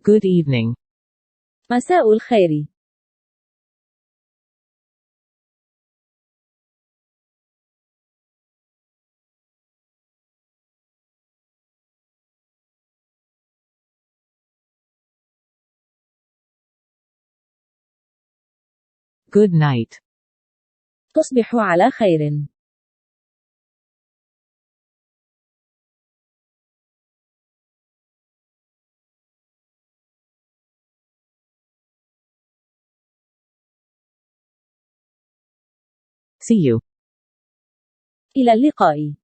Good evening. مساء الخير. Good night. تصبح على خير. See you. إلى اللقاء.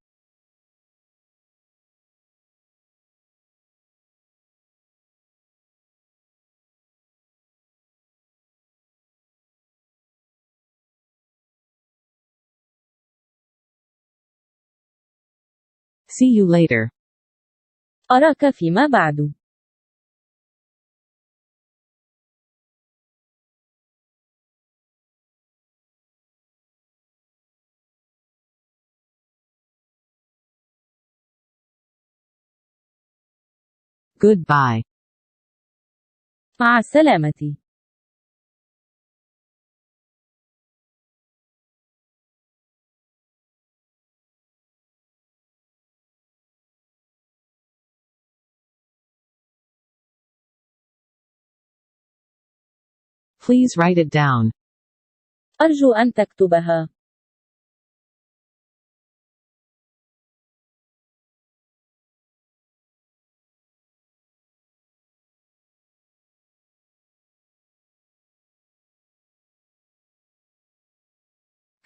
See you later. أراك فيما بعد. Goodbye. مع السلامة. Please write it down. أرجو أن تكتبها.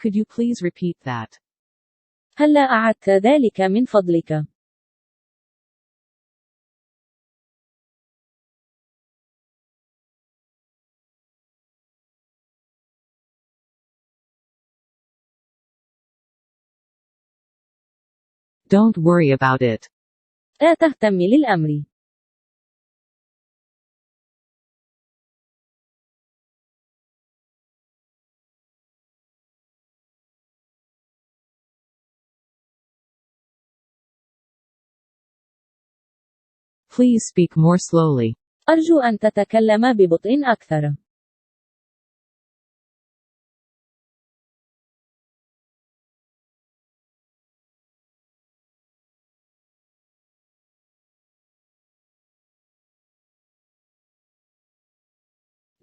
Could you please repeat that? هلا أعدت ذلك من فضلك؟ Don't worry about it. لا تهتم للأمر. Please speak more slowly. أرجو أن تتكلم ببطء أكثر.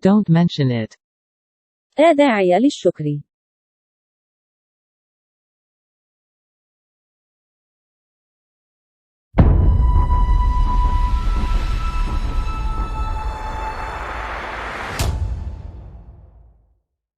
Don't mention it. لا داعي للشكر.